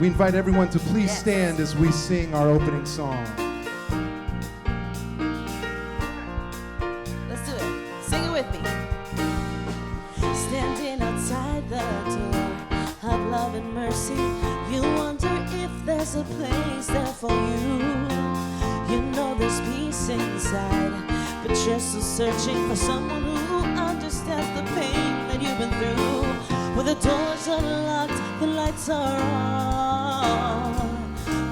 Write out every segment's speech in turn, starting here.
We invite everyone to please stand as we sing our opening song. Let's do it. Sing it with me. Standing outside the door of love and mercy, you wonder if there's a place there for you. You know there's peace inside, but you're still searching for someone who understands the pain that you've been through. Well, the doors are locked, the lights are on.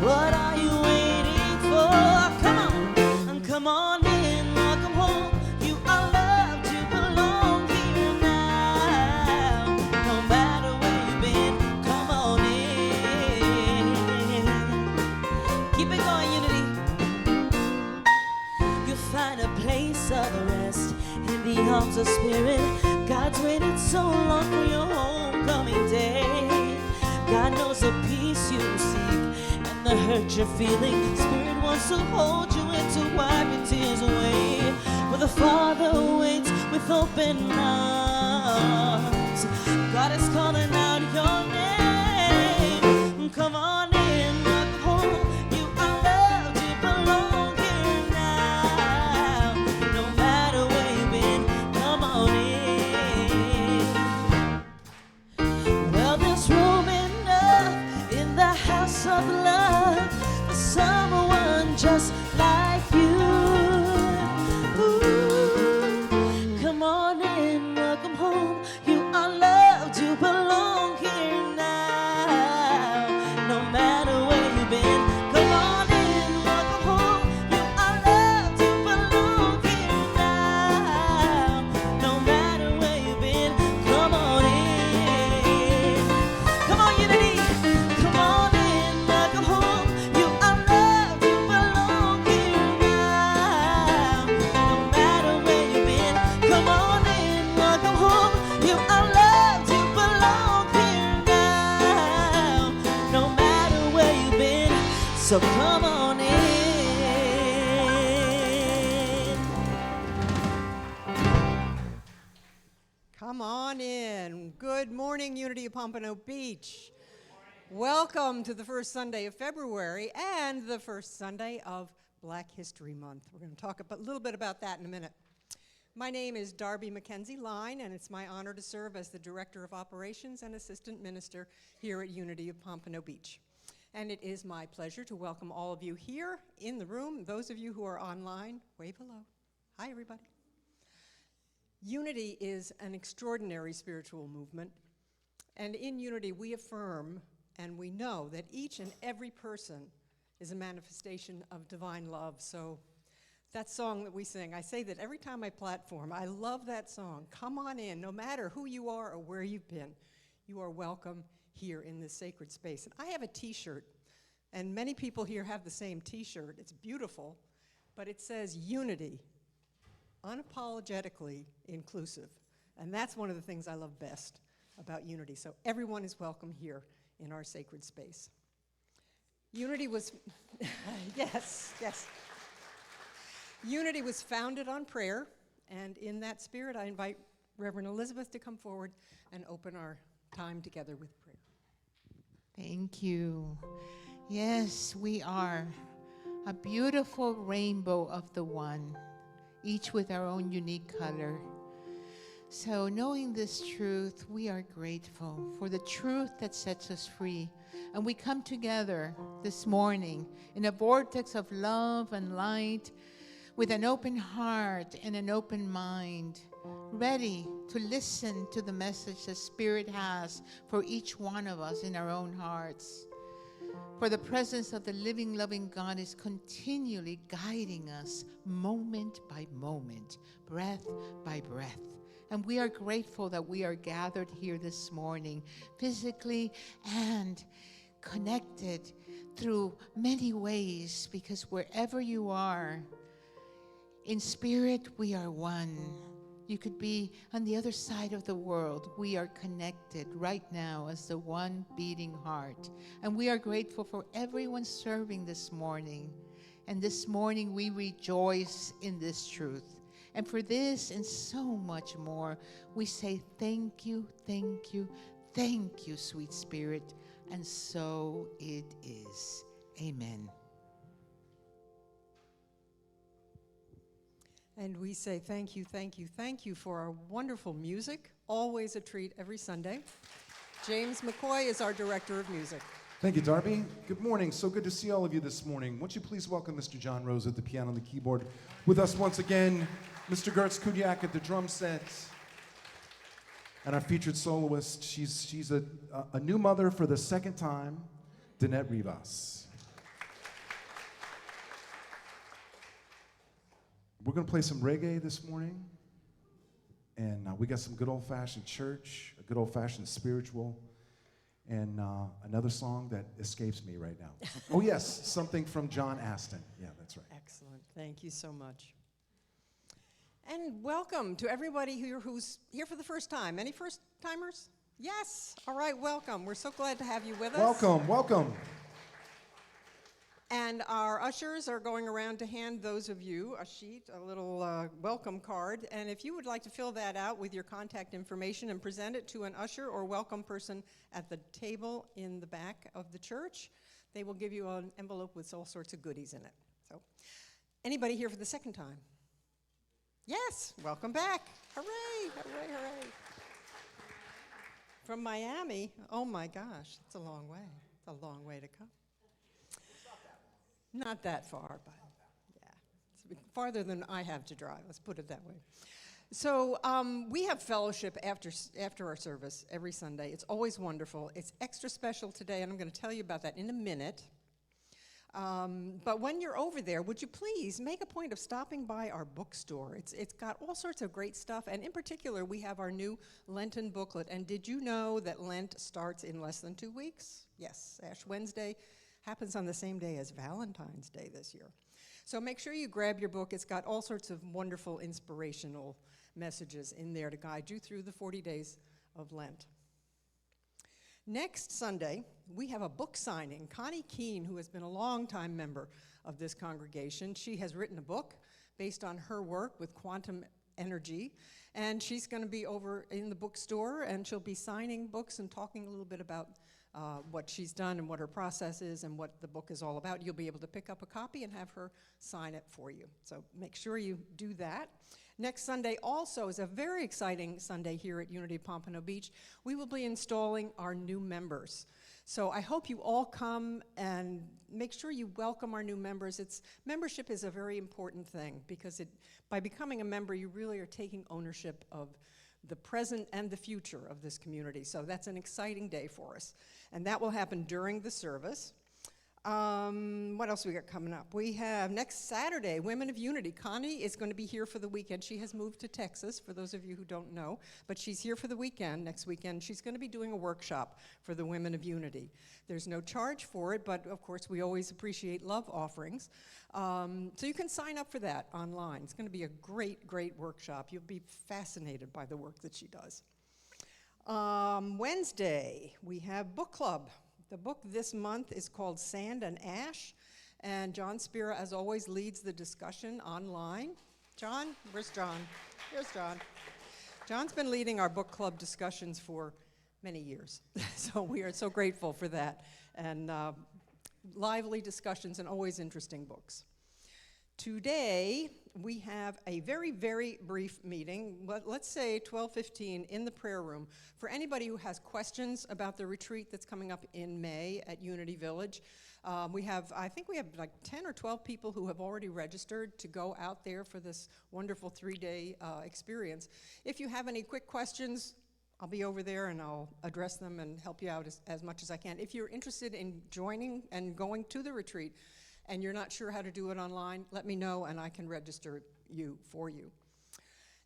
What are you waiting for? Come on in, welcome home. You are loved, you belong here now. No matter where you've been, come on in. Keep it going, Unity. You'll find a place of rest in the arms of spirit. God's waited so long for your homecoming day. God knows the peace you seek and the hurt you're feeling. Spirit wants to hold you and to wipe your tears away. Well, the Father waits with open arms. God is calling out your name. Come on in, welcome home. You are loved, you belong here now. No matter where you've been, come on in. Well, there's room enough in the house of love for someone just like you. Ooh, come on in, welcome home. You are loved, you belong here now. No matter where you've been, come on in, welcome home. You are loved, you belong here now. No matter where you've been, come on in. Come on, Unity. Come on in, welcome home. You are loved, you belong here now. No matter where you've been, come on in, welcome home. You are loved, you belong here now. No matter where you've been, so come on in. Come on in. Good morning, Unity of Pompano Beach. Welcome to the first Sunday of February and the first Sunday of Black History Month. We're going to talk a little bit about that in a minute. My name is Darby Mackenzie Line, and it's my honor to serve as the Director of Operations and Assistant Minister here at Unity of Pompano Beach. And it is my pleasure to welcome all of you here in the room, those of you who are online, wave hello. Hi, everybody. Unity is an extraordinary spiritual movement, and in Unity we affirm and we know that each and every person is a manifestation of divine love. So that song that we sing, I say that every time I platform, I love that song. Come on in, no matter who you are or where you've been, you are welcome here in this sacred space. And I have a t-shirt, and many people here have the same t-shirt. It's beautiful, but it says Unity, unapologetically inclusive. And that's one of the things I love best about Unity. So everyone is welcome here in our sacred space. Unity was, yes. Unity was founded on prayer, and in that spirit, I invite Reverend Elizabeth to come forward and open our time together with prayer. Thank you. Yes, we are a beautiful rainbow of the one, each with our own unique color. So knowing this truth, we are grateful for the truth that sets us free. And we come together this morning in a vortex of love and light with an open heart and an open mind, ready to listen to the message the Spirit has for each one of us in our own hearts. For the presence of the living, loving God is continually guiding us moment by moment, breath by breath. And we are grateful that we are gathered here this morning, physically and connected through many ways, because wherever you are, in spirit, we are one. You could be on the other side of the world. We are connected right now as the one beating heart. And we are grateful for everyone serving this morning. And this morning we rejoice in this truth. And for this and so much more, we say thank you, thank you, thank you, sweet Spirit. and so it is. Amen. And we say thank you, thank you, thank you for our wonderful music. Always a treat every Sunday. James McCoy is our director of music. Thank you, Darby. Good morning. So good to see all of you this morning. Won't you please welcome Mr. Jon Rose at the piano and the keyboard. With us once again, Mr. Goetz Kujack at the drum set. And our featured soloist, she's a new mother for the second time, Deanette Rivas. We're going to play some reggae this morning. And we got some good old-fashioned church, a good old-fashioned spiritual, and another song that escapes me right now. Oh, yes, something from John Astin. Yeah, that's right. Excellent. Thank you so much. And welcome to everybody who's here for the first time. Any first-timers? Yes. All right, welcome. We're so glad to have you with us. Welcome, welcome. And our ushers are going around to hand those of you a sheet, a little welcome card. And if you would like to fill that out with your contact information and present it to an usher or welcome person at the table in the back of the church, they will give you an envelope with all sorts of goodies in it. So, anybody here for the second time? Yes, welcome back. Hooray, hooray, hooray. From Miami, oh my gosh, it's a long way. It's a long way to come. Not that far, but yeah, it's farther than I have to drive, let's put it that way. So we have fellowship after our service every Sunday. It's always wonderful. It's extra special today, and I'm going to tell you about that in a minute. But when you're over there, would you please make a point of stopping by our bookstore? It's got all sorts of great stuff, and in particular, we have our new Lenten booklet. And did you know that Lent starts in less than 2 weeks? Yes, Ash Wednesday happens on the same day as Valentine's Day this year. So make sure you grab your book. It's got all sorts of wonderful inspirational messages in there to guide you through the 40 days of Lent. Next Sunday, we have a book signing. Connie Keene, who has been a long-time member of this congregation, she has written a book based on her work with quantum energy, and she's going to be over in the bookstore, and she'll be signing books and talking a little bit about what she's done and what her process is and what the book is all about. You'll be able to pick up a copy and have her sign it for you. So make sure you do that. Next Sunday also is a very exciting Sunday here at Unity Pompano Beach. We will be installing our new members. So I hope you all come and make sure you welcome our new members. Membership is a very important thing because by becoming a member, you really are taking ownership of the present and the future of this community. So that's an exciting day for us. And that will happen during the service. What else we got coming up? We have next Saturday, Women of Unity. Connie is going to be here for the weekend. She has moved to Texas, for those of you who don't know, but she's here for the weekend, next weekend. She's going to be doing a workshop for the Women of Unity. There's no charge for it, but of course we always appreciate love offerings. So you can sign up for that online. It's going to be a great, great workshop. You'll be fascinated by the work that she does. Wednesday, we have book club. The book this month is called Sand and Ash, and John Spira, as always, leads the discussion online. John? Where's John? Here's John. John's been leading our book club discussions for many years, so we are so grateful for that, and lively discussions and always interesting books. Today, we have a very, very brief meeting, let's say 12:15 in the prayer room, for anybody who has questions about the retreat that's coming up in May at Unity Village. I think we have like 10 or 12 people who have already registered to go out there for this wonderful 3-day experience. If you have any quick questions, I'll be over there and I'll address them and help you out as much as I can. If you're interested in joining and going to the retreat, and you're not sure how to do it online, let me know and I can register you for you.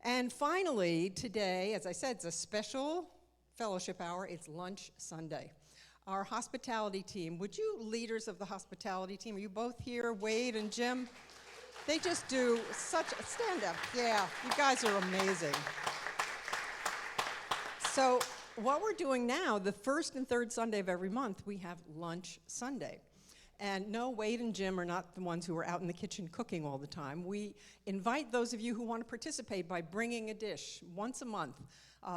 And finally, today, as I said, it's a special fellowship hour. It's Lunch Sunday. Our hospitality team, would you leaders of the hospitality team, are you both here, Wade and Jim? They just do such a stand up. Yeah, you guys are amazing. So what we're doing now, the first and third Sunday of every month, we have Lunch Sunday. And no, Wade and Jim are not the ones who are out in the kitchen cooking all the time. We invite those of you who want to participate by bringing a dish once a month.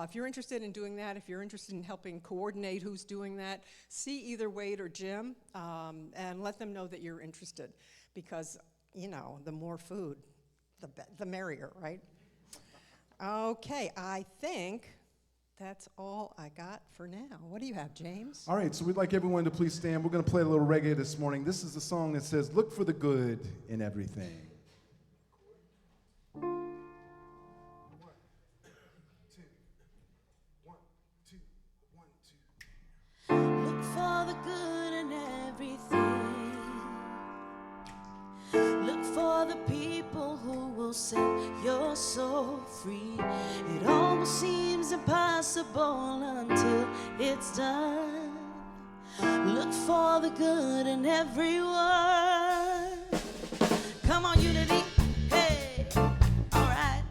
If you're interested in doing that, if you're interested in helping coordinate who's doing that, see either Wade or Jim and let them know that you're interested. Because, you know, the more food, the merrier, right? Okay, I think that's all I got for now. What do you have, James? All right, so we'd like everyone to please stand. We're going to play a little reggae this morning. This is the song that says, "Look for the good in everything." Look for the good in everything. Look for the people who will set your soul free. It almost seems impossible until it's done. Look for the good in everyone. Come on, Unity. Hey, all right.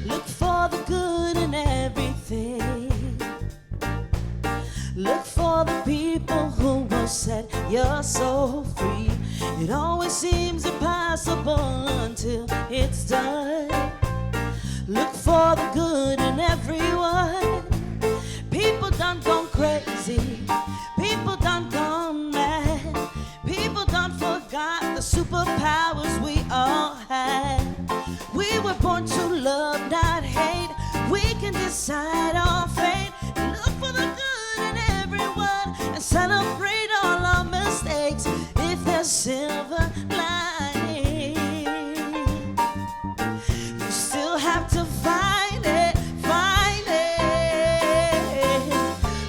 Look for the good in everything. Look for the people who will set your soul free. It always seems impossible until it's done. Look for the good in everyone. People done gone crazy. People done gone mad. People done forgot the superpowers we all had. We were born to love, not hate. We can decide our fate. Look for the good in everyone and celebrate all our mistakes. If there's silver lining, you still have to find it, find it.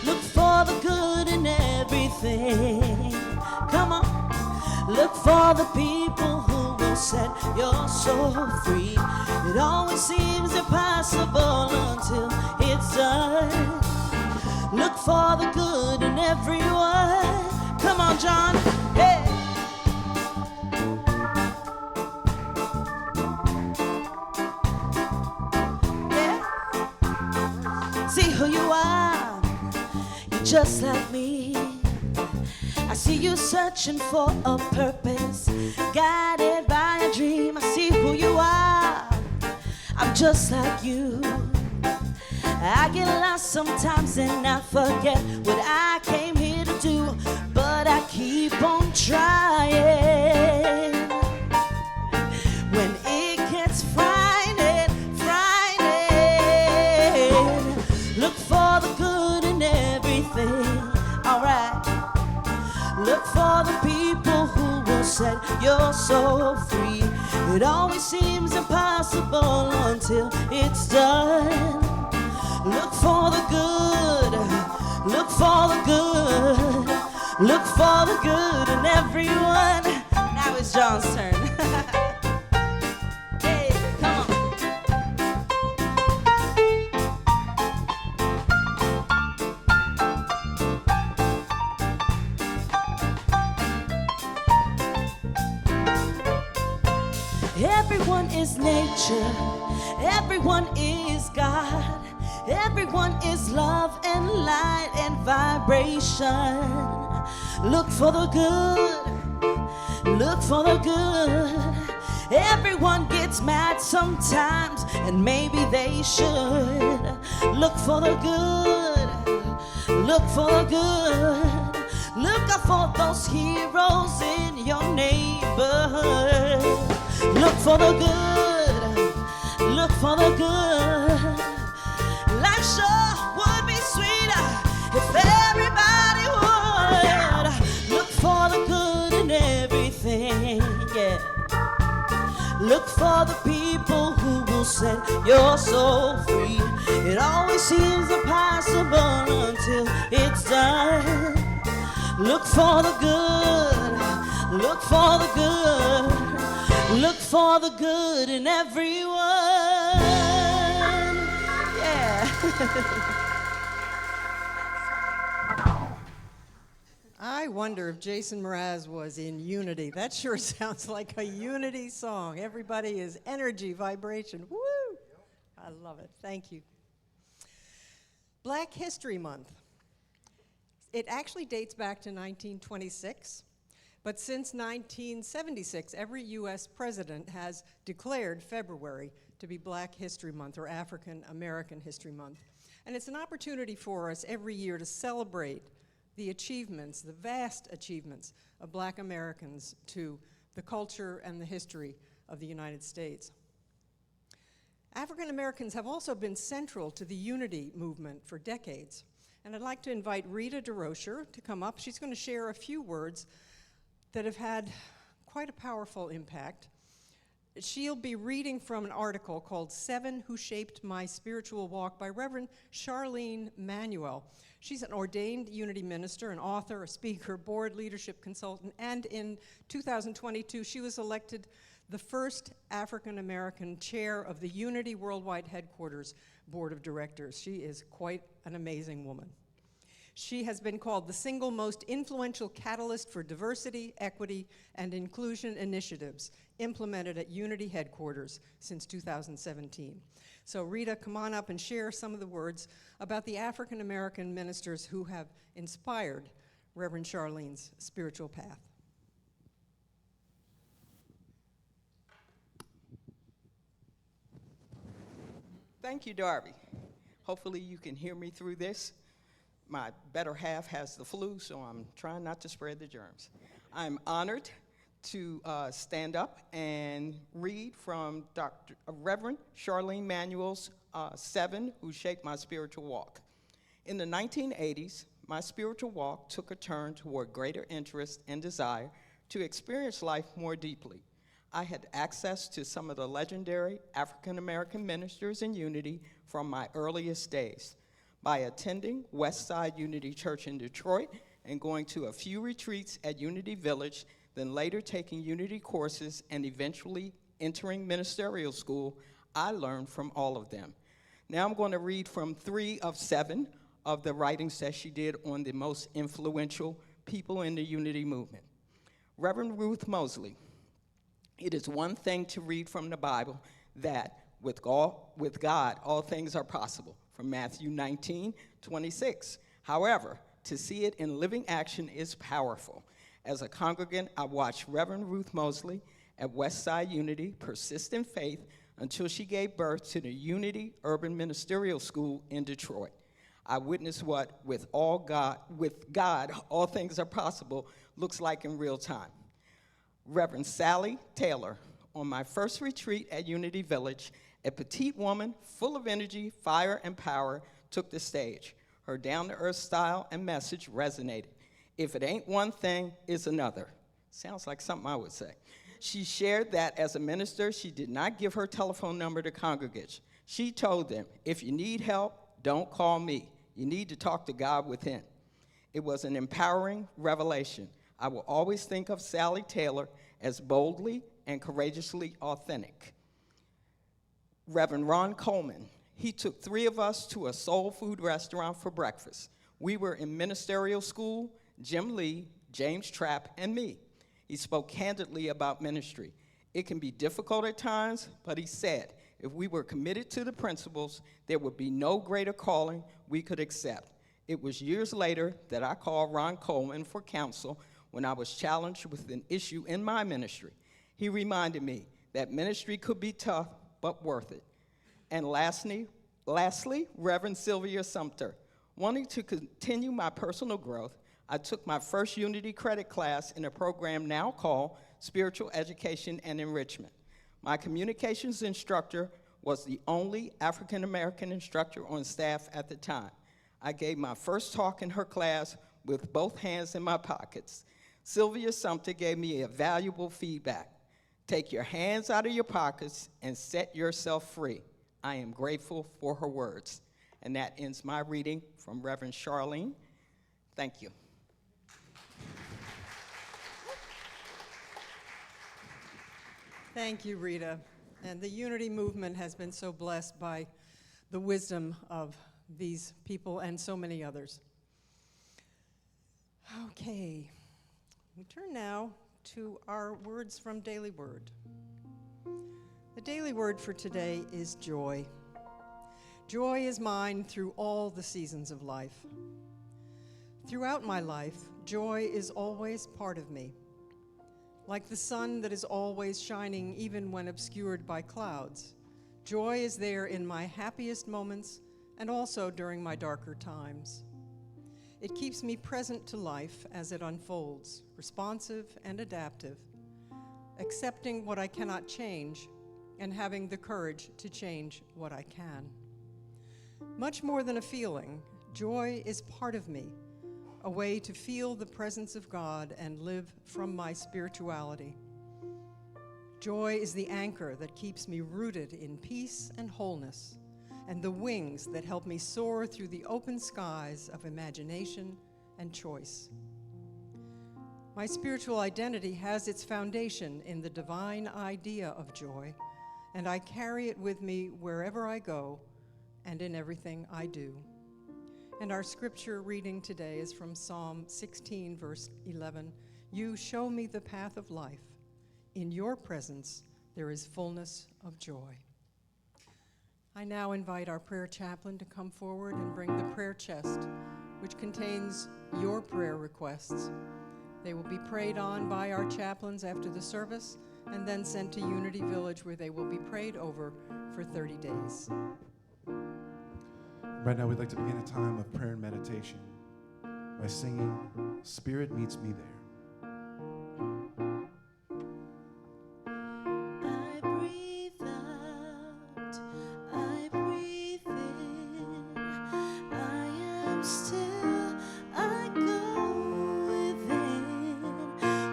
Look for the good in everything. Come on. Look for the people who will set your soul free. It always seems impossible until it's done. Look for the good in everyone. Come on, John. Hey. Yeah. See who you are. You're just like me. I see you searching for a purpose, guided by a dream. I see who you are. I'm just like you. I get lost sometimes and I forget what I came here to do, but I keep on trying. When it gets frightening, frightening, look for the good in everything. All right. Look for the people who will set your soul free. It always seems impossible until it's done. Look for the good. Look for the good. Look for the good in everyone. Now it's John's turn. Hey, come on. Everyone is nature, everyone is God, everyone is love and light and vibration. Look for the good, look for the good. Everyone gets mad sometimes, and maybe they should. Look for the good, look for the good. Look out for those heroes in your neighborhood. Look for the good, look for the good. Life sure would be sweeter if everybody would. Look for the good in everything, yeah. Look for the people who will set your soul free. It always seems impossible until it's done. Look for the good, look for the good. Look for the good in everyone. Yeah. I wonder if Jason Mraz was in Unity. That sure sounds like a Unity song. Everybody is energy, vibration. Woo! I love it. Thank you. Black History Month. It actually dates back to 1926, but since 1976, every U.S. president has declared February to be Black History Month or African American History Month. And it's an opportunity for us every year to celebrate the achievements, the vast achievements of Black Americans to the culture and the history of the United States. African Americans have also been central to the unity movement for decades. And I'd like to invite Rita DeRocher to come up. She's going to share a few words that have had quite a powerful impact. She'll be reading from an article called 7 Who Shaped My Spiritual Walk by Reverend Charlene Manuel. She's an ordained unity minister, an author, a speaker, board leadership consultant, and in 2022, she was elected the first African-American chair of the Unity Worldwide Headquarters Board of Directors. She is quite an amazing woman. She has been called the single most influential catalyst for diversity, equity, and inclusion initiatives implemented at Unity headquarters since 2017. So Rita, come on up and share some of the words about the African American ministers who have inspired Reverend Charlene's spiritual path. Thank you, Darby. Hopefully you can hear me through this. My better half has the flu, so I'm trying not to spread the germs. I'm honored to stand up and read from Reverend Charlene Manuel's 7 Who Shaped My Spiritual Walk. In the 1980s, my spiritual walk took a turn toward greater interest and desire to experience life more deeply. I had access to some of the legendary African-American ministers in Unity from my earliest days by attending Westside Unity Church in Detroit and going to a few retreats at Unity Village, then later taking Unity courses and eventually entering ministerial school. I learned from all of them. Now I'm going to read from 3 of 7 of the writings that she did on the most influential people in the Unity movement. Reverend Ruth Mosley. It is one thing to read from the Bible that with God, all things are possible, from Matthew 19:26. However, to see it in living action is powerful. As a congregant, I watched Reverend Ruth Mosley at Westside Unity persist in faith until she gave birth to the Unity Urban Ministerial School in Detroit. I witnessed what with God, all things are possible looks like in real time. Reverend Sally Taylor, on my first retreat at Unity Village, a petite woman full of energy, fire, and power took the stage. Her down-to-earth style and message resonated. If it ain't one thing, it's another. Sounds like something I would say. She shared that as a minister, she did not give her telephone number to congregants. She told them, if you need help, don't call me. You need to talk to God within. It was an empowering revelation. I will always think of Sally Taylor as boldly and courageously authentic. Reverend Ron Coleman, he took 3 of us to a soul food restaurant for breakfast. We were in ministerial school, Jim Lee, James Trapp, and me. He spoke candidly about ministry. It can be difficult at times, but he said, if we were committed to the principles, there would be no greater calling we could accept. It was years later that I called Ron Coleman for counsel when I was challenged with an issue in my ministry. He reminded me that ministry could be tough, but worth it. And lastly, Reverend Sylvia Sumter. Wanting to continue my personal growth, I took my first Unity credit class in a program now called Spiritual Education and Enrichment. My communications instructor was the only African-American instructor on staff at the time. I gave my first talk in her class with both hands in my pockets. Sylvia Sumter gave me a valuable feedback. Take your hands out of your pockets and set yourself free. I am grateful for her words. And that ends my reading from Reverend Charlene. Thank you. Thank you, Rita. And the Unity movement has been so blessed by the wisdom of these people and so many others. Okay, we turn now to our words from Daily Word. The daily word for today is joy. Joy is mine through all the seasons of life. Throughout my life, joy is always part of me. Like the sun that is always shining even when obscured by clouds, joy is there in my happiest moments and also during my darker times. It keeps me present to life as it unfolds, responsive and adaptive, accepting what I cannot change and having the courage to change what I can. Much more than a feeling, joy is part of me, a way to feel the presence of God and live from my spirituality. Joy is the anchor that keeps me rooted in peace and wholeness, and the wings that help me soar through the open skies of imagination and choice. My spiritual identity has its foundation in the divine idea of joy, and I carry it with me wherever I go and in everything I do. And our scripture reading today is from Psalm 16, verse 11. You show me the path of life. In your presence, there is fullness of joy. I now invite our prayer chaplain to come forward and bring the prayer chest, which contains your prayer requests. They will be prayed on by our chaplains after the service and then sent to Unity Village, where they will be prayed over for 30 days. Right now, we'd like to begin a time of prayer and meditation by singing, Spirit Meets Me There. I breathe out, I breathe in, I am still, I go within.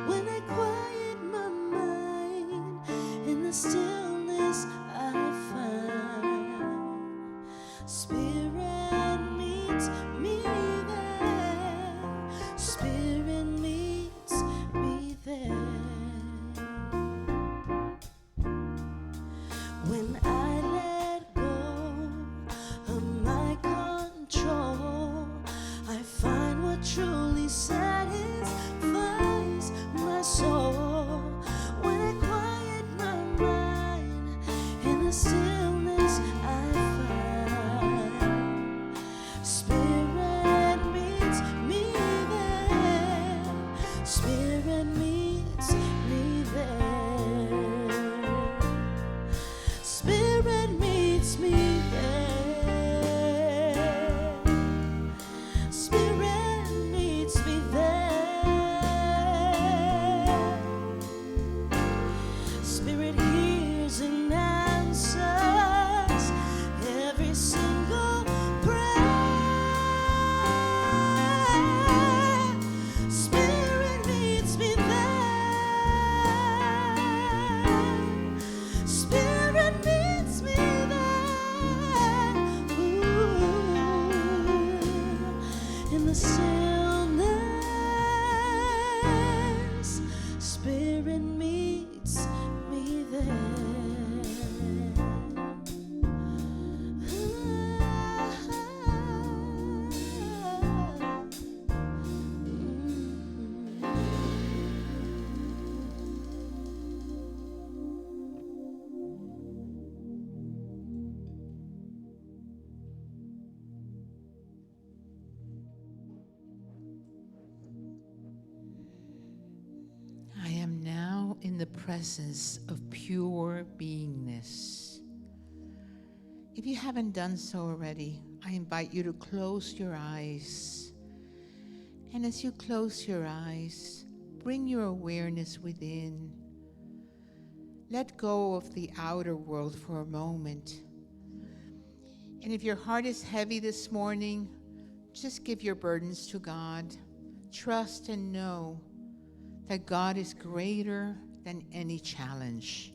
When I quiet my mind, in the stillness I find. Spirit meets me there, Spirit meets me there. When I let go of my control, I find what truly satisfies my soul. When I quiet my mind, in the stillness I find. Spirit meets me there, Spirit meets me there. Spirit meets me there. Spirit meets me there. Spirit hears and answers every single prayer. Spirit meets me there. Spirit meets me there. Ooh. In the stillness, Spirit meets me there. I am now in the presence of pure beingness. If you haven't done so already, I invite you to close your eyes. And as you close your eyes, bring your awareness within. Let go of the outer world for a moment. And if your heart is heavy this morning, just give your burdens to God. Trust and know that God is greater than any challenge.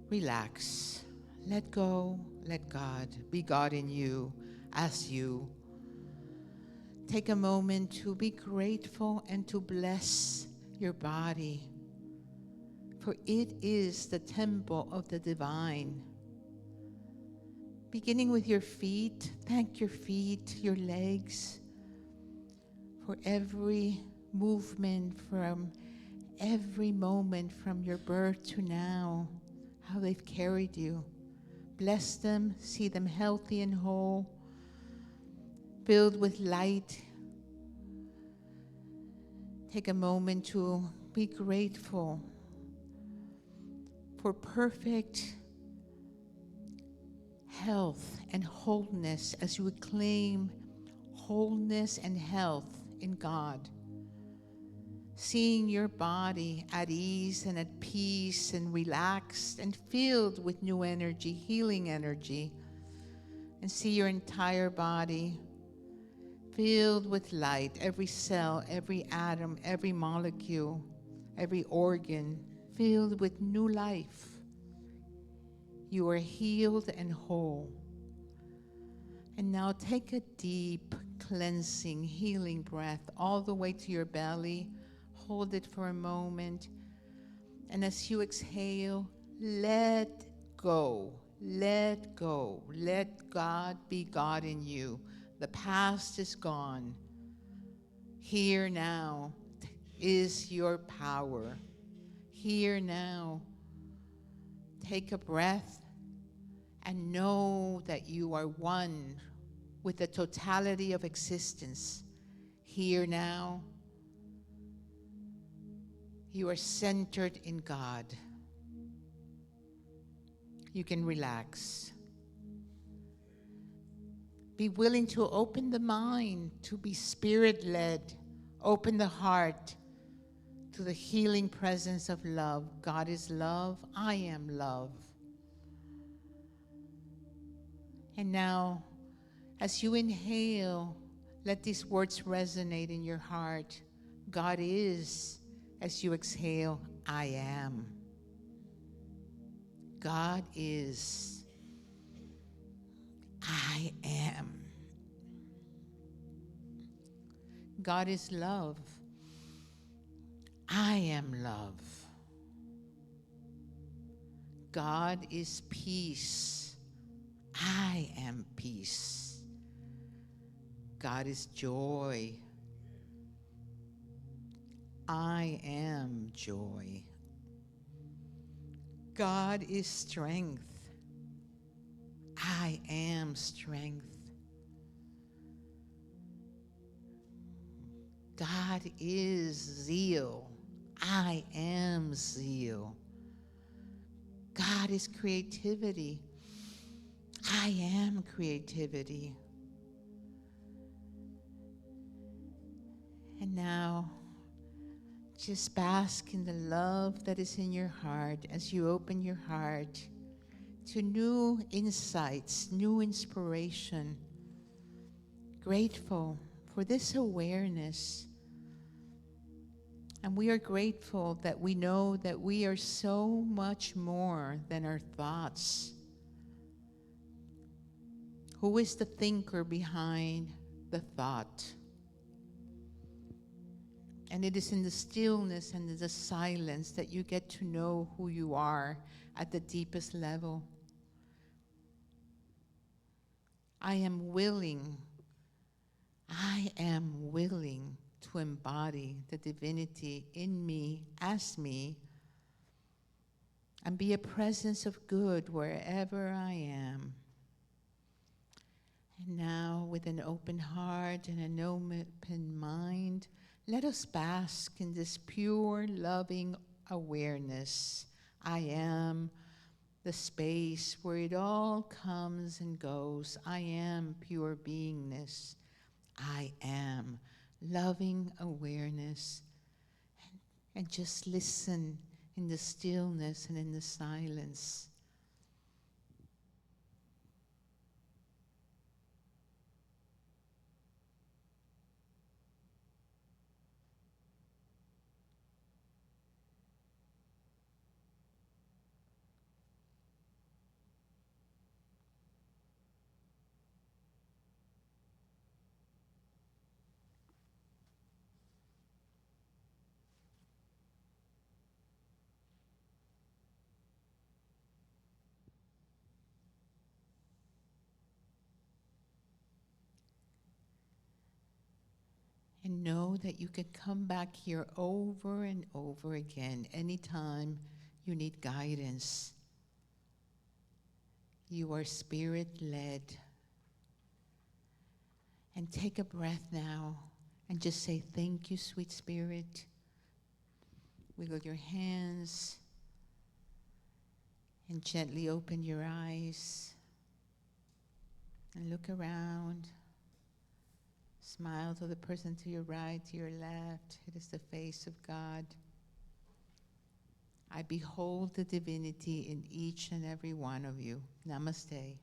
Relax. Let go. Let God be God in you as you. Take a moment to be grateful and to bless your body, for it is the temple of the divine. Beginning with your feet, thank your feet, your legs, for every movement from every moment from your birth to now, how they've carried you. Bless them, see them healthy and whole, filled with light. Take a moment to be grateful for perfect health and wholeness as you claim wholeness and health in God. Seeing your body at ease and at peace and relaxed and filled with new energy, healing energy. And see your entire body filled with light, every cell, every atom, every molecule, every organ filled with new life. You are healed and whole. And now take a deep, cleansing, healing breath all the way to your belly. Hold it for a moment. And as you exhale, let go. Let go. Let God be God in you. The past is gone. Here now is your power. Here now. Take a breath and know that you are one with the totality of existence. Here now. You are centered in God. You can relax. Be willing to open the mind, to be spirit-led. Open the heart to the healing presence of love. God is love. I am love. And now, as you inhale, let these words resonate in your heart. God is. As you exhale, I am. God is. I am. God is love. I am love. God is peace. I am peace. God is joy. I am joy. God is strength. I am strength. God is zeal. I am zeal. God is creativity. I am creativity. And now, just bask in the love that is in your heart as you open your heart to new insights, new inspiration. Grateful for this awareness. And we are grateful that we know that we are so much more than our thoughts. Who is the thinker behind the thought? And it is in the stillness and in the silence that you get to know who you are at the deepest level. I am willing to embody the divinity in me as me and be a presence of good wherever I am. And now, with an open heart and an open mind, let us bask in this pure, loving awareness. I am the space where it all comes and goes. I am pure beingness. I am loving awareness. And just listen in the stillness and in the silence. And know that you can come back here over and over again anytime you need guidance. You are spirit-led. And take a breath now and just say, thank you, sweet spirit. Wiggle your hands and gently open your eyes and look around. Smile to the person to your right, to your left. It is the face of God. I behold the divinity in each and every one of you. Namaste.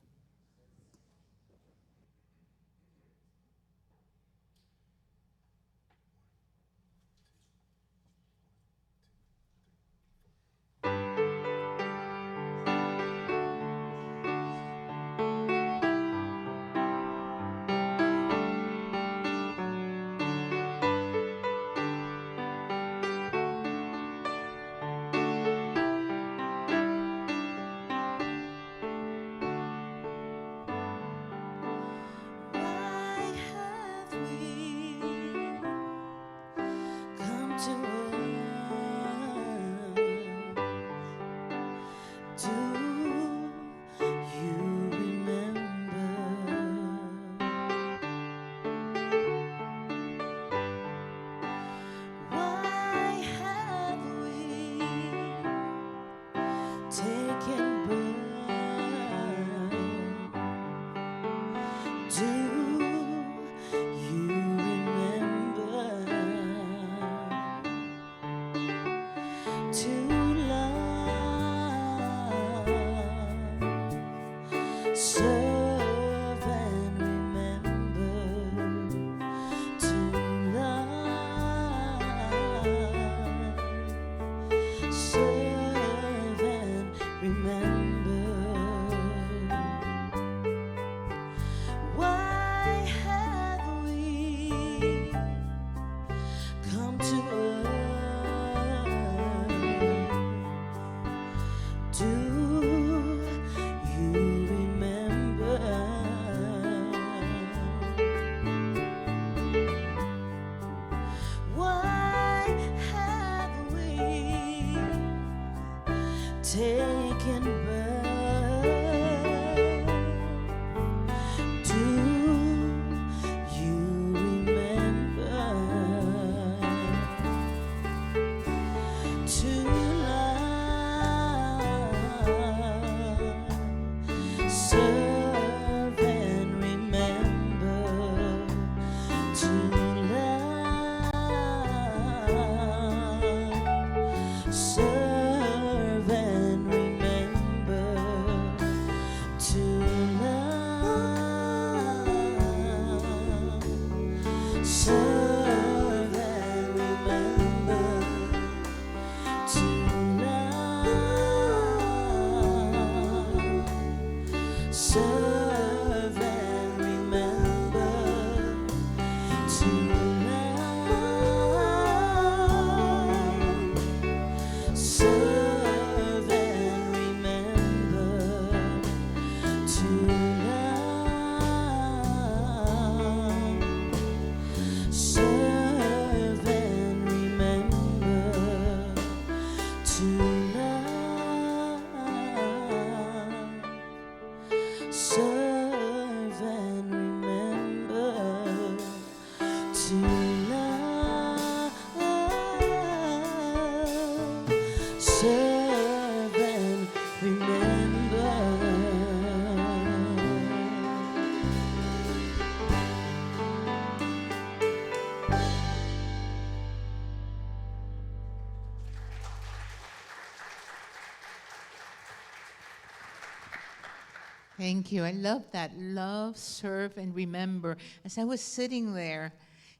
Thank you. I love that. Love, serve, and remember. As I was sitting there,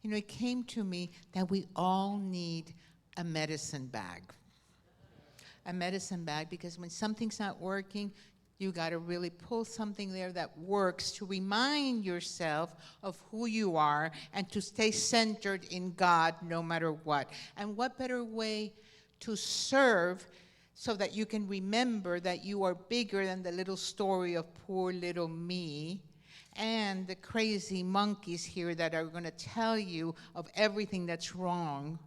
it came to me that we all need a medicine bag. A medicine bag, because when something's not working, you got to really pull something there that works to remind yourself of who you are and to stay centered in God no matter what. And what better way to serve so that you can remember that you are bigger than the little story of poor little me, and the crazy monkeys here that are going to tell you of everything that's wrong.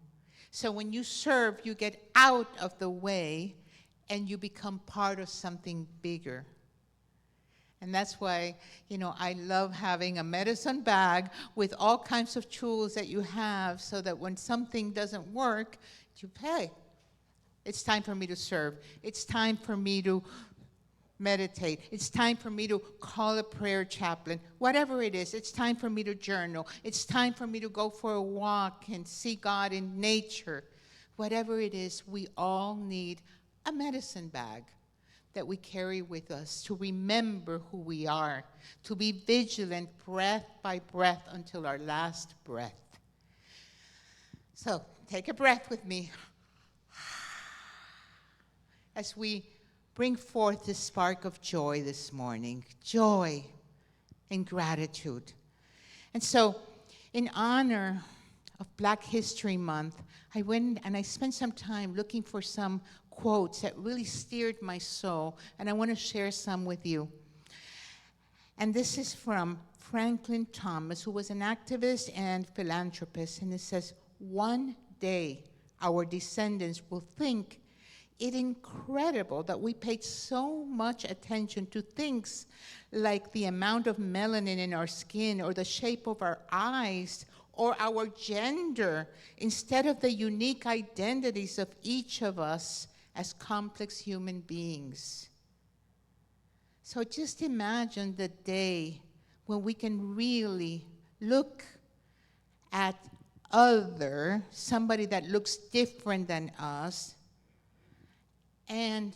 So when you serve, you get out of the way and you become part of something bigger. And that's why, I love having a medicine bag with all kinds of tools that you have so that when something doesn't work, hey, it's time for me to serve. It's time for me to meditate. It's time for me to call a prayer chaplain. Whatever it is, it's time for me to journal. It's time for me to go for a walk and see God in nature. Whatever it is, we all need a medicine bag that we carry with us to remember who we are, to be vigilant breath by breath until our last breath. So take a breath with me as we bring forth the spark of joy this morning, joy and gratitude. And so in honor of Black History Month, I went and I spent some time looking for some quotes that really steered my soul, and I want to share some with you. And this is from Franklin Thomas, who was an activist and philanthropist, and it says, "One day our descendants will think it incredible that we paid so much attention to things like the amount of melanin in our skin or the shape of our eyes or our gender, instead of the unique identities of each of us as complex human beings." So just imagine the day when we can really look at somebody that looks different than us, and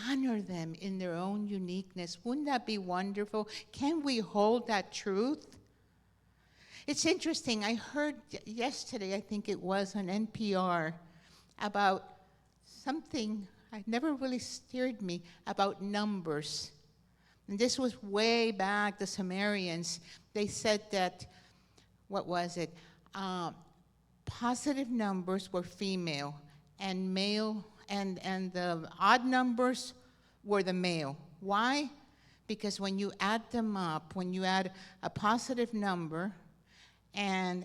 honor them in their own uniqueness. Wouldn't that be wonderful? Can we hold that truth? It's interesting. I heard yesterday, I think it was on NPR, about something that never really steered me, about numbers. And this was way back, the Sumerians. They said that, what was it? Positive numbers were female, and male, and the odd numbers were the male. Why? Because when you add them up, when you add a positive number and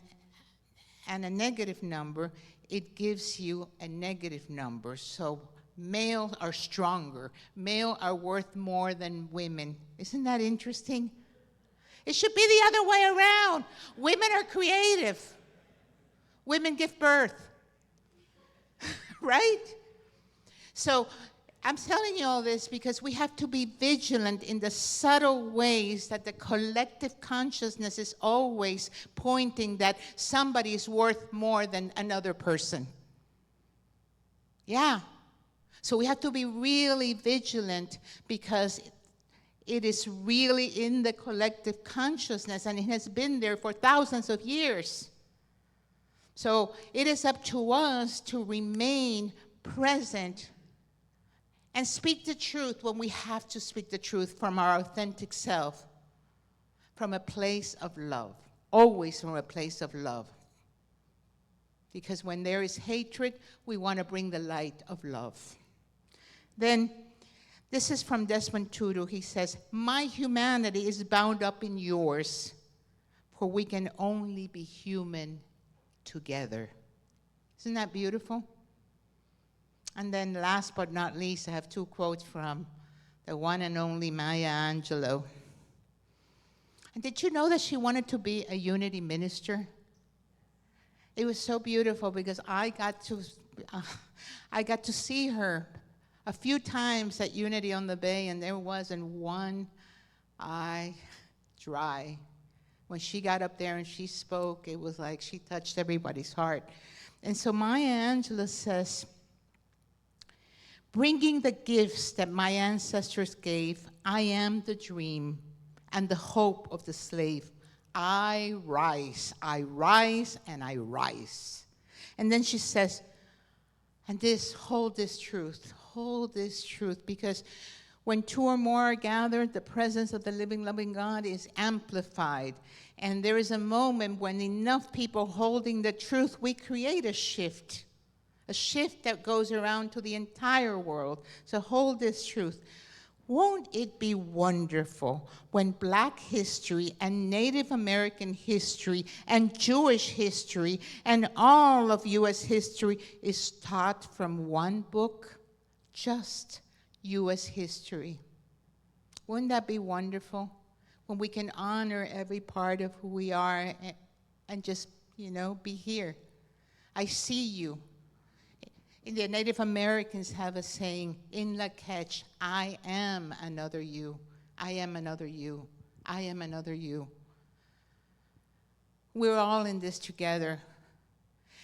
a negative number, it gives you a negative number. So males are stronger. Males are worth more than women. Isn't that interesting? It should be the other way around. Women are creative. Women give birth. Right? So I'm telling you all this because we have to be vigilant in the subtle ways that the collective consciousness is always pointing that somebody is worth more than another person. Yeah. So we have to be really vigilant because it is really in the collective consciousness, and it has been there for thousands of years. So it is up to us to remain present and speak the truth when we have to speak the truth from our authentic self, from a place of love, always from a place of love. Because when there is hatred, we want to bring the light of love. Then, this is from Desmond Tutu. He says, "My humanity is bound up in yours, for we can only be human together." Isn't that beautiful? And then last but not least, I have two quotes from the one and only Maya Angelou. And did you know that she wanted to be a unity minister? It was so beautiful because I got to see her a few times at Unity on the Bay, and there wasn't one eye dry. When she got up there and she spoke, it was like she touched everybody's heart. And so Maya Angelou says, "Bringing the gifts that my ancestors gave, I am the dream and the hope of the slave. I rise, and I rise." And then she says, and hold this truth, because when two or more are gathered, the presence of the living, loving God is amplified. And there is a moment when enough people holding the truth, we create a shift that goes around to the entire world. So hold this truth. Won't it be wonderful when Black history and Native American history and Jewish history and all of U.S. history is taught from one book? Just U.S. history. Wouldn't that be wonderful? When we can honor every part of who we are and just, be here. I see you. The Native Americans have a saying, in La Ketch, I am another you. I am another you. I am another you. We're all in this together.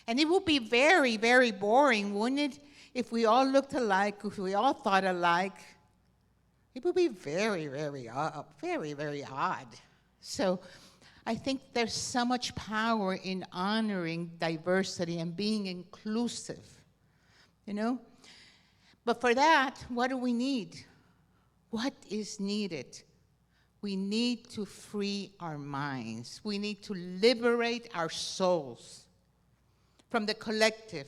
And it would be very, very boring, wouldn't it, if we all looked alike, if we all thought alike. It would be very, very, very odd. So I think there's so much power in honoring diversity and being inclusive. But for that, what do we need? What is needed? We need to free our minds. We need to liberate our souls from the collective.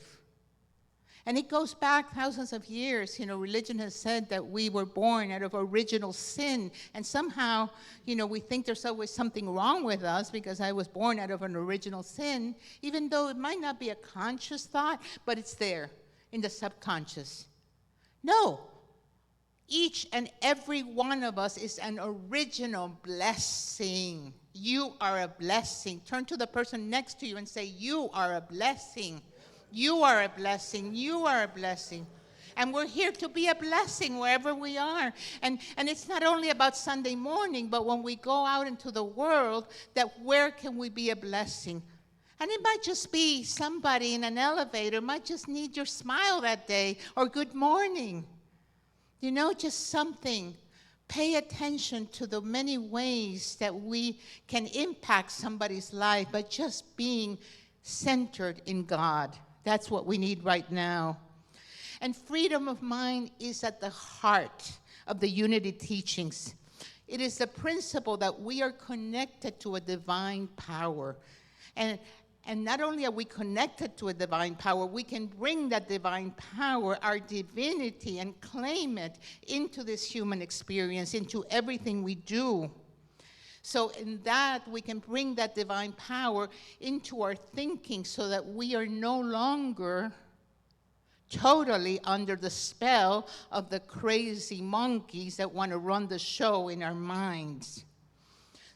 And it goes back thousands of years. Religion has said that we were born out of original sin. And somehow, we think there's always something wrong with us because I was born out of an original sin, even though it might not be a conscious thought, but it's there in the subconscious. No. Each and every one of us is an original blessing. You are a blessing. Turn to the person next to you and say, you are a blessing. You are a blessing. You are a blessing. And we're here to be a blessing wherever we are. And it's not only about Sunday morning, but when we go out into the world, that where can we be a blessing? And it might just be somebody in an elevator might just need your smile that day, or good morning. Just something. Pay attention to the many ways that we can impact somebody's life by just being centered in God. That's what we need right now. And freedom of mind is at the heart of the unity teachings. It is the principle that we are connected to a divine power. And not only are we connected to a divine power, we can bring that divine power, our divinity, and claim it into this human experience, into everything we do. So in that, we can bring that divine power into our thinking so that we are no longer totally under the spell of the crazy monkeys that want to run the show in our minds.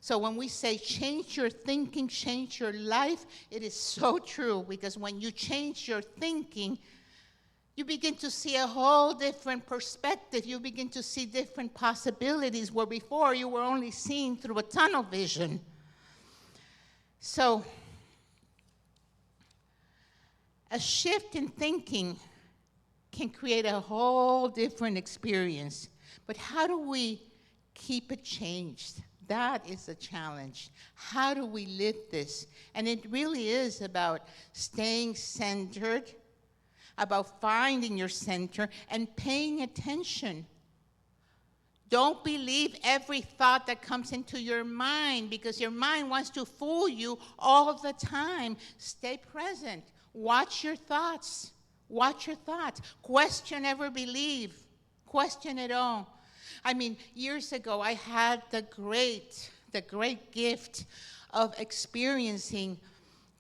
So when we say change your thinking, change your life, it is so true, because when you change your thinking, you begin to see a whole different perspective. You begin to see different possibilities where before you were only seeing through a tunnel vision. So a shift in thinking can create a whole different experience. But how do we keep it changed? That is the challenge. How do we live this? And it really is about staying centered, about finding your center and paying attention. Don't believe every thought that comes into your mind, because your mind wants to fool you all the time. Stay present. Watch your thoughts. Watch your thoughts. Question ever believe. Question it all. I mean, years ago, I had the great gift of experiencing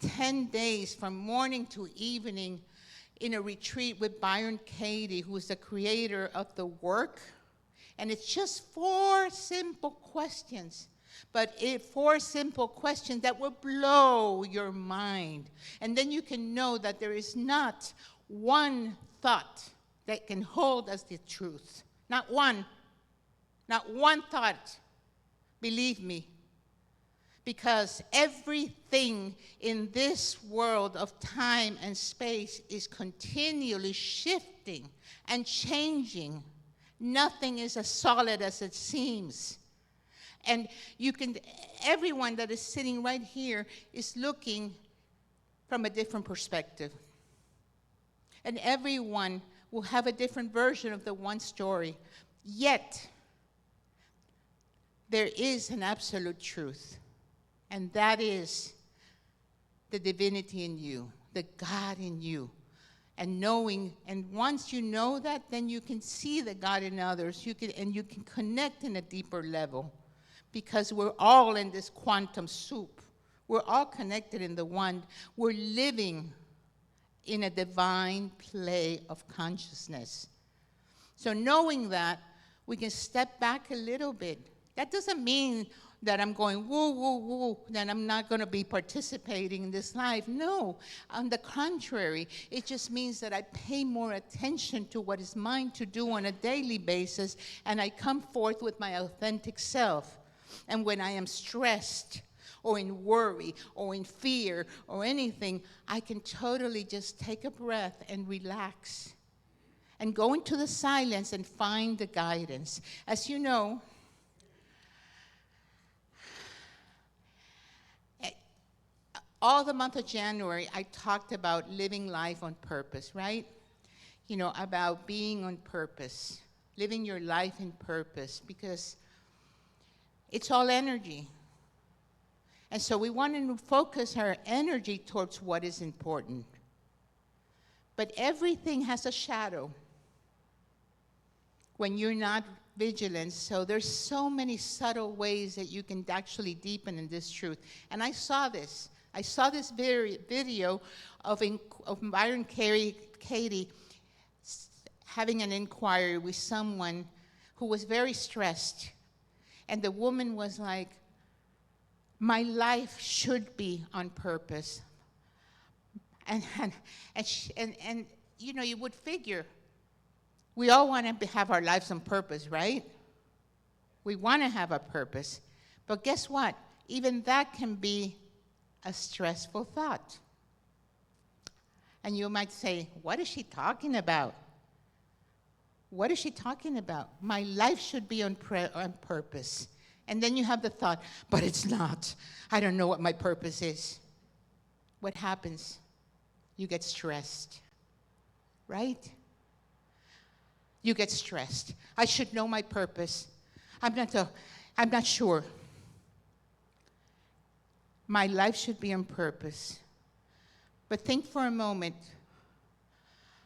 10 days from morning to evening in a retreat with Byron Katie, who is the creator of the work. And it's just 4 simple questions, but 4 simple questions that will blow your mind. And then you can know that there is not one thought that can hold as the truth. Not one thought, believe me. Because everything in this world of time and space is continually shifting and changing. Nothing is as solid as it seems. And everyone that is sitting right here is looking from a different perspective. And everyone will have a different version of the one story. Yet, there is an absolute truth. And that is the divinity in you, the God in you. And knowing, and once you know that, then you can see the God in others. You can connect in a deeper level, because we're all in this quantum soup. We're all connected in the one. We're living in a divine play of consciousness. So knowing that, we can step back a little bit. That doesn't mean that I'm going woo, woo, woo, that I'm not going to be participating in this life. No, on the contrary, it just means that I pay more attention to what is mine to do on a daily basis, and I come forth with my authentic self. And when I am stressed, or in worry, or in fear, or anything, I can totally just take a breath and relax and go into the silence and find the guidance. As you know, all the month of January, I talked about living life on purpose, right? You know, about being on purpose, living your life in purpose, because it's all energy. And so we want to focus our energy towards what is important. But everything has a shadow when you're not vigilant. So there's so many subtle ways that you can actually deepen in this truth. And I saw this. I saw this video of Byron Katie having an inquiry with someone who was very stressed. And the woman was like, my life should be on purpose. And you know, you would figure, we all want to have our lives on purpose, right? We want to have a purpose. But guess what? Even that can be a stressful thought. And you might say, what is she talking about? What is she talking about? My life should be on purpose. And then you have the thought, but it's not. I don't know what my purpose is. What happens? You get stressed, right? You get stressed. I should know my purpose. I'm not sure. My life should be on purpose. But think for a moment.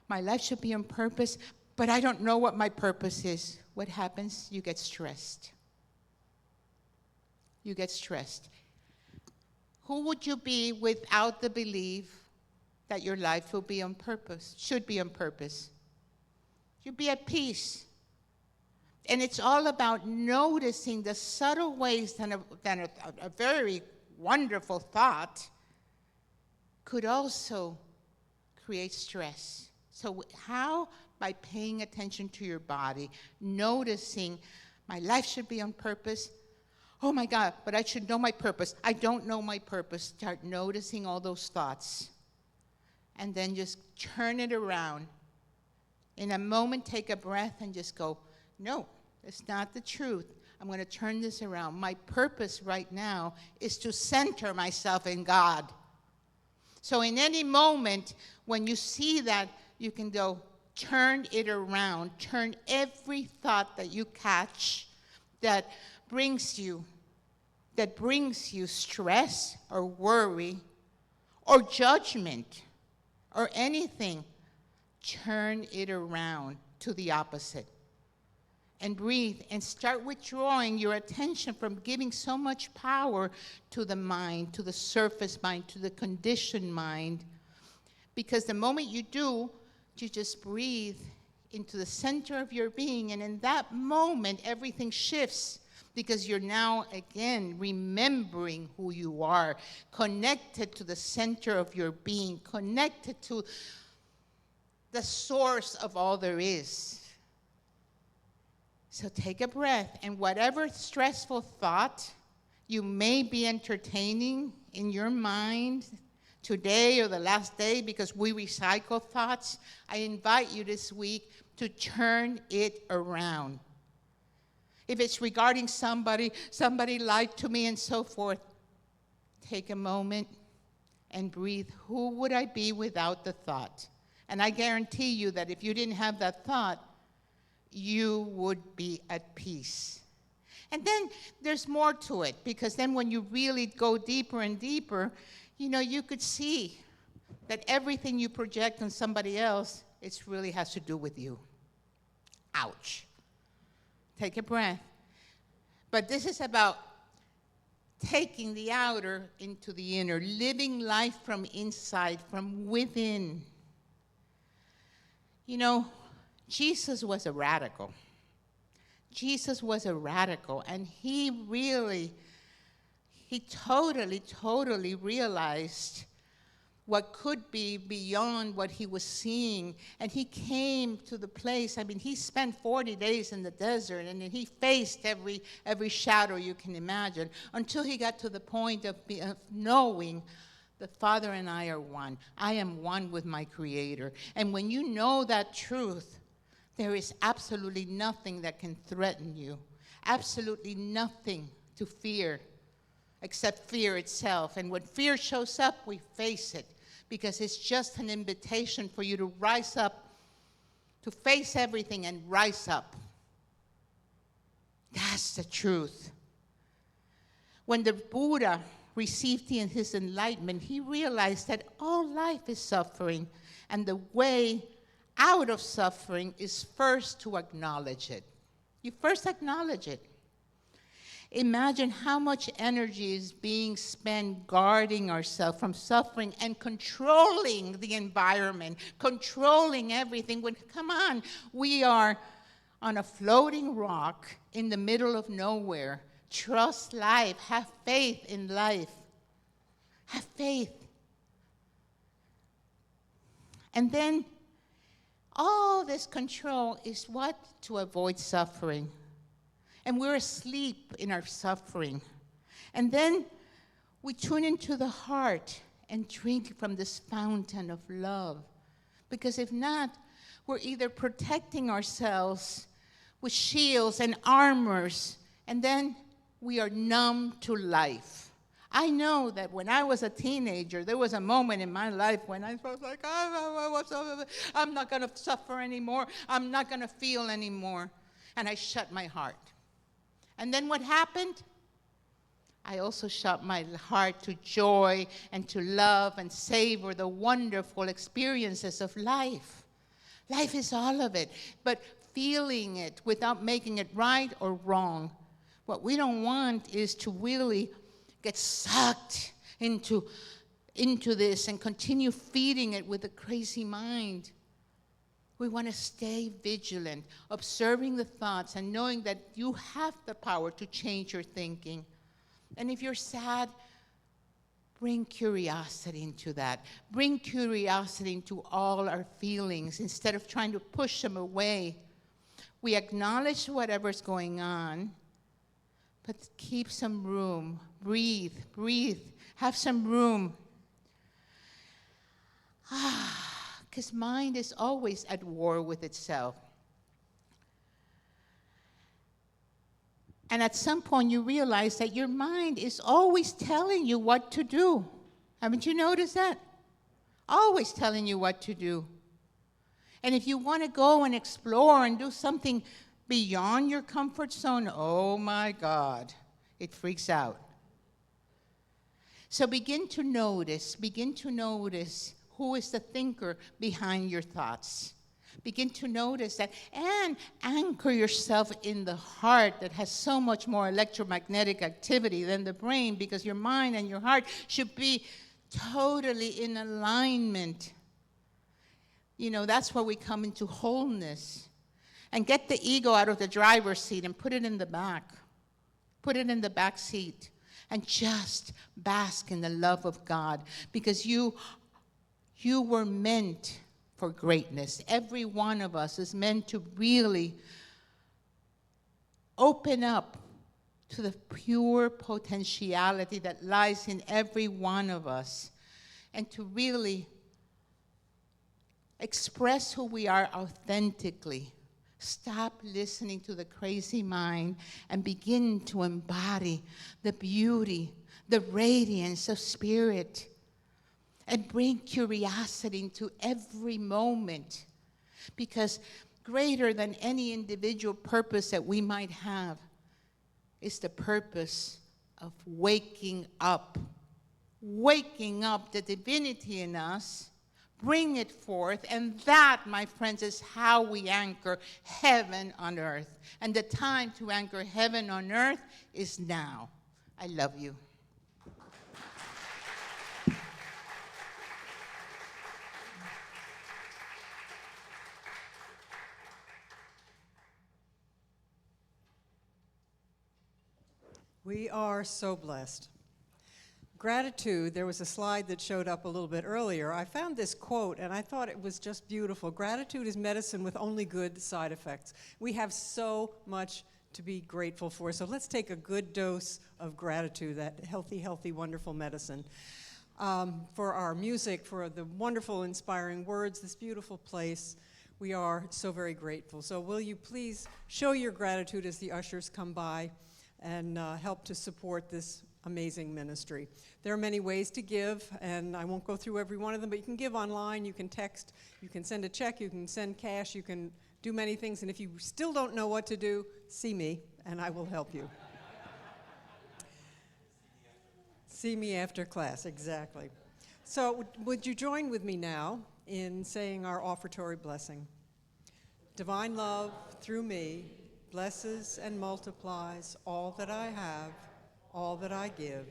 My life should be on purpose, but I don't know what my purpose is. What happens? You get stressed. You get stressed. Who would you be without the belief that your life will be on purpose, should be on purpose? You'd be at peace. And it's all about noticing the subtle ways that a very wonderful thought could also create stress. So how? By paying attention to your body, noticing my life should be on purpose. Oh my God, but I should know my purpose. I don't know my purpose. Start noticing all those thoughts. And then just turn it around. In a moment, take a breath and just go, no, it's not the truth. I'm going to turn this around. My purpose right now is to center myself in God. So in any moment, when you see that, you can go, turn it around. Turn every thought that you catch that brings you stress or worry or judgment or anything, turn it around to the opposite. And breathe and start withdrawing your attention from giving so much power to the mind, to the surface mind, to the conditioned mind. Because the moment you do, you just breathe into the center of your being, and in that moment, everything shifts, because you're now, again, remembering who you are, connected to the center of your being, connected to the source of all there is. So take a breath, and whatever stressful thought you may be entertaining in your mind today or the last day, because we recycle thoughts, I invite you this week to turn it around. If it's regarding somebody lied to me and so forth, take a moment and breathe. Who would I be without the thought? And I guarantee you that if you didn't have that thought, you would be at peace. And then there's more to it, because then when you really go deeper and deeper, you know, you could see that everything you project on somebody else, it really has to do with you. Ouch. Take a breath. But this is about taking the outer into the inner, living life from inside, from within. You know, Jesus was a radical. Jesus was a radical, and he totally realized what could be beyond what he was seeing. And he came to the place, I mean, he spent 40 days in the desert, and then he faced every shadow you can imagine, until he got to the point of knowing the Father and I are one. I am one with my Creator. And when you know that truth, there is absolutely nothing that can threaten you, absolutely nothing to fear, except fear itself. And when fear shows up, we face it, because it's just an invitation for you to rise up, to face everything and rise up. That's the truth. When the Buddha received his enlightenment, he realized that all life is suffering, and the way out of suffering is first to acknowledge it. You first acknowledge it. Imagine how much energy is being spent guarding ourselves from suffering and controlling the environment, controlling everything. When, come on, we are on a floating rock in the middle of nowhere. Trust life. Have faith in life. Have faith. And then all this control is what? To avoid suffering. And we're asleep in our suffering. And then we tune into the heart and drink from this fountain of love. Because if not, we're either protecting ourselves with shields and armors, and then we are numb to life. I know that when I was a teenager, there was a moment in my life when I was like, I'm not going to suffer anymore. I'm not going to feel anymore. And I shut my heart. And then what happened? I also shut my heart to joy and to love and savor the wonderful experiences of life. Life is all of it, but feeling it without making it right or wrong. What we don't want is to really get sucked into this and continue feeding it with a crazy mind. We want to stay vigilant, observing the thoughts and knowing that you have the power to change your thinking. And if you're sad, bring curiosity into that. Bring curiosity into all our feelings instead of trying to push them away. We acknowledge whatever's going on, but keep some room. Breathe, breathe. Have some room. Because mind is always at war with itself. And at some point you realize that your mind is always telling you what to do. Haven't you noticed that? Always telling you what to do. And if you want to go and explore and do something beyond your comfort zone, oh my God, it freaks out. So begin to notice who is the thinker behind your thoughts. Begin to notice that and anchor yourself in the heart that has so much more electromagnetic activity than the brain, because your mind and your heart should be totally in alignment. You know, that's where we come into wholeness. And get the ego out of the driver's seat and put it in the back. Put it in the back seat. And just bask in the love of God, because you were meant for greatness. Every one of us is meant to really open up to the pure potentiality that lies in every one of us, and to really express who we are authentically. Stop listening to the crazy mind and begin to embody the beauty, the radiance of spirit, and bring curiosity into every moment. Because greater than any individual purpose that we might have is the purpose of waking up waking up the divinity in us, bring it forth, and that, my friends, is how we anchor heaven on earth. And the time to anchor heaven on earth is now. I love you. We are so blessed. Gratitude, there was a slide that showed up a little bit earlier. I found this quote and I thought it was just beautiful. Gratitude is medicine with only good side effects. We have so much to be grateful for. So let's take a good dose of gratitude, that healthy, healthy, wonderful medicine. For our music, for the wonderful, inspiring words, this beautiful place. We are so very grateful. So will you please show your gratitude as the ushers come by and help to support this amazing ministry. There are many ways to give, and I won't go through every one of them, but you can give online, you can text, you can send a check, you can send cash, you can do many things, and if you still don't know what to do, see me, and I will help you. See me after class, exactly. So would you join with me now in saying our offertory blessing? Divine love, through me, blesses and multiplies all that I have, all that I give,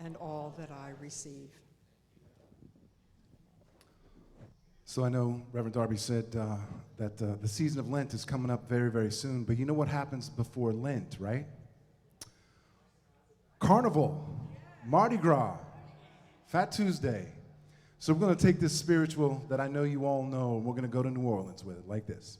and all that I receive. So I know Reverend Darby said that the season of Lent is coming up very, very soon, but you know what happens before Lent, right? Carnival, Mardi Gras, Fat Tuesday. So we're going to take this spiritual that I know you all know, and we're going to go to New Orleans with it, like this.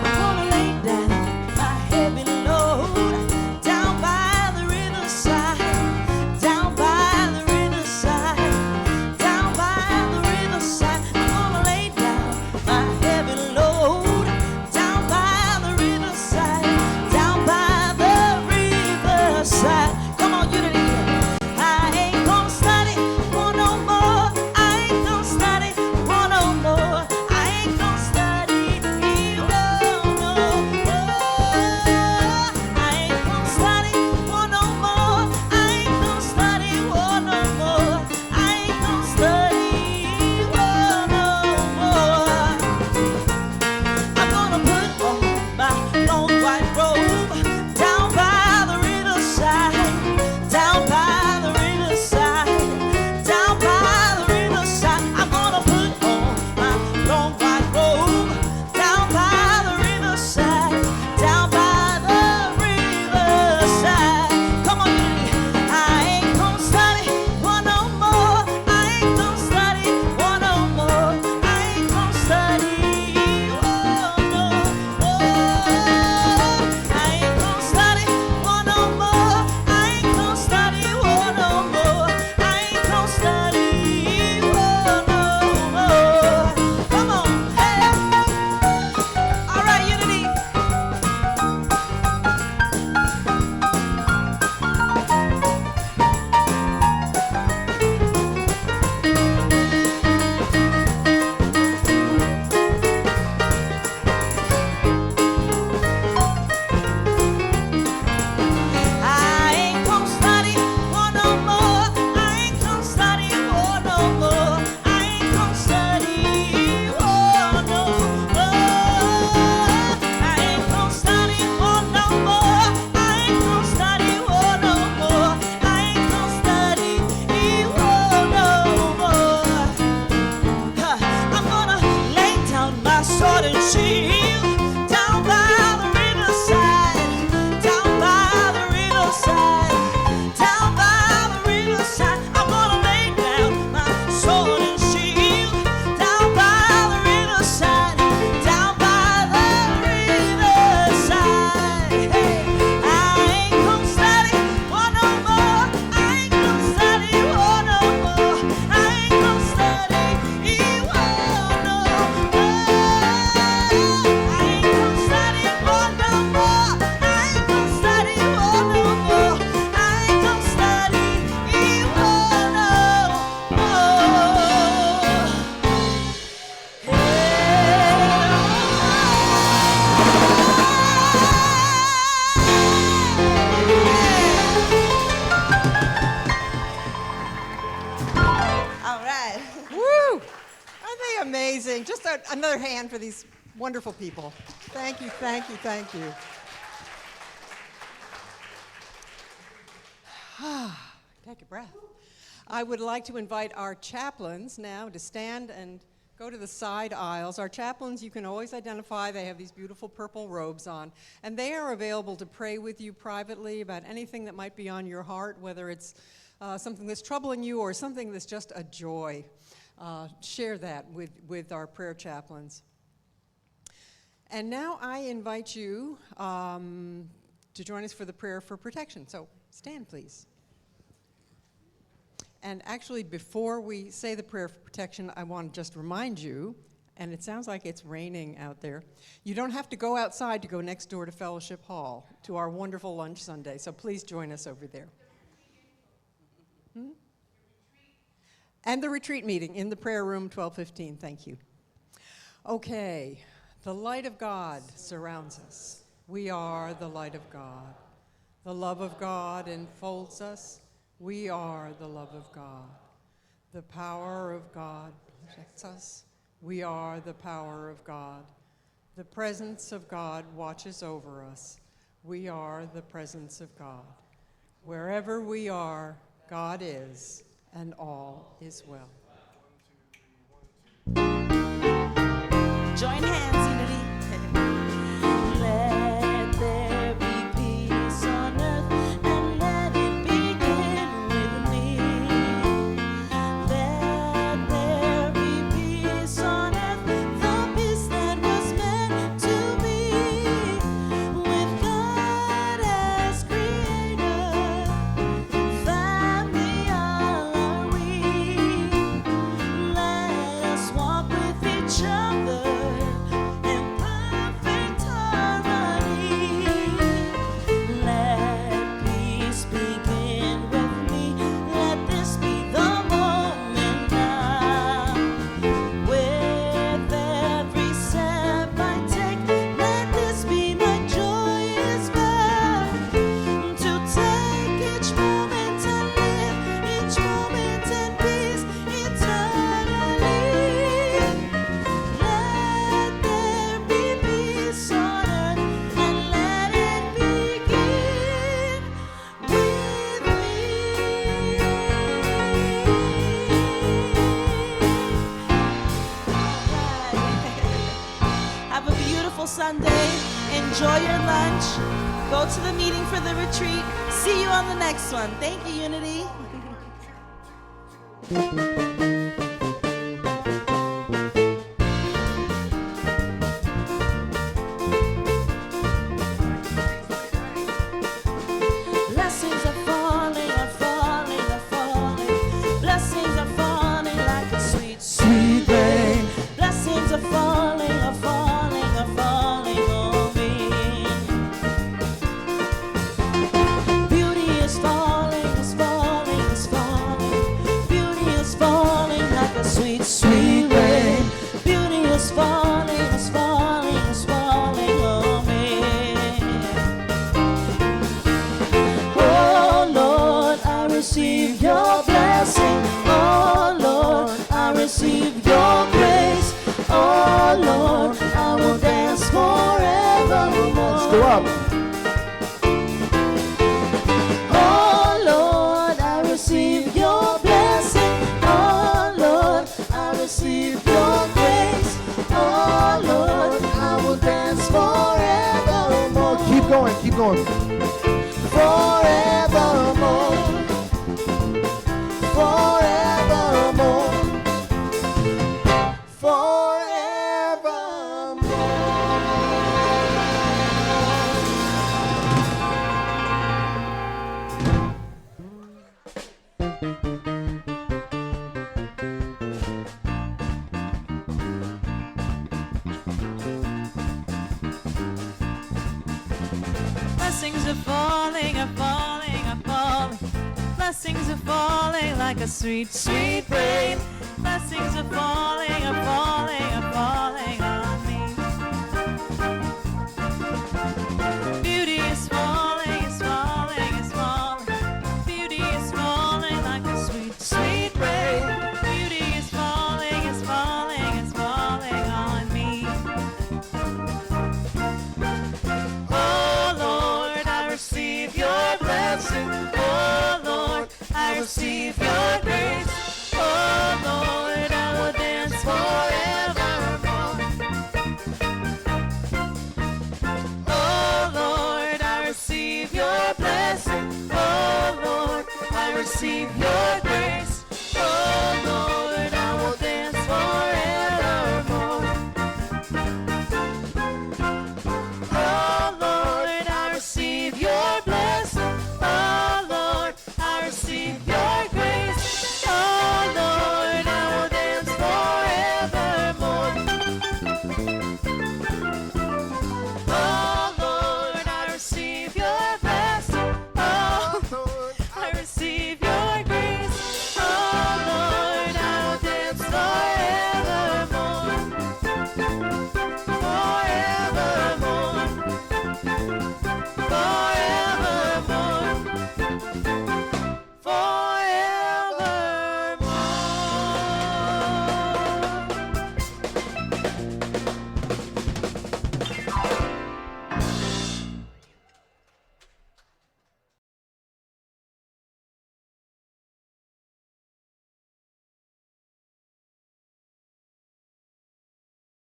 Gonna lay down my head amazing? Just another hand for these wonderful people. Thank you, thank you, thank you. Take a breath. I would like to invite our chaplains now to stand and go to the side aisles. Our chaplains, you can always identify. They have these beautiful purple robes on, and they are available to pray with you privately about anything that might be on your heart, whether it's something that's troubling you or something that's just a joy. Share that with our prayer chaplains. And now I invite you to join us for the prayer for protection. So stand, please. And actually, before we say the prayer for protection, I want to just remind you, and it sounds like it's raining out there, you don't have to go outside to go next door to Fellowship Hall to our wonderful lunch Sunday, so please join us over there. And the retreat meeting in the prayer room, 12:15, thank you. Okay, the light of God surrounds us. We are the light of God. The love of God enfolds us. We are the love of God. The power of God protects us. We are the power of God. The presence of God watches over us. We are the presence of God. Wherever we are, God is, and all is well. Join hands, Unity. Let there be peace on earth, and let it begin with me. Let there be peace on earth, the peace that was meant to be. With God as creator, family all are we. Let us walk with each other in perfect harmony. Let peace begin with me. Let this be the moment now. With every step I take, let this be my joyous vow. To take each moment and live each moment in peace eternally. Let there be peace on earth, and let it begin with me. Have a beautiful Sunday. Enjoy your lunch. Go to the meeting for the retreat. See you on the next one. Thank you, Unity. Blessings are falling, are falling, are falling. Blessings are falling like a sweet, sweet rain. Blessings are falling, are falling, are falling on me. Beauty is falling, is falling, is falling. Beauty is falling like a sweet, sweet rain. Beauty is falling, is falling, is falling on me. Oh Lord, I receive your blessing. Oh Lord, I receive your grace. Oh Lord, I will dance forevermore. Let's go up. Oh Lord, I receive your blessing. Oh Lord, I receive your grace. Oh Lord, I will dance forevermore. Keep going, keep going. Forevermore. Forevermore. Blessings are falling, are falling, are falling. Blessings are falling like a sweet, sweet rain. Blessings are falling, are falling, are falling on me. Beauty is falling, is falling, is falling. Beauty is falling like a sweet, sweet rain. Beauty is falling, is falling, is falling. receive your grace. Oh Lord, I will dance forevermore. Oh Lord, I receive your blessing. Oh Lord, I receive your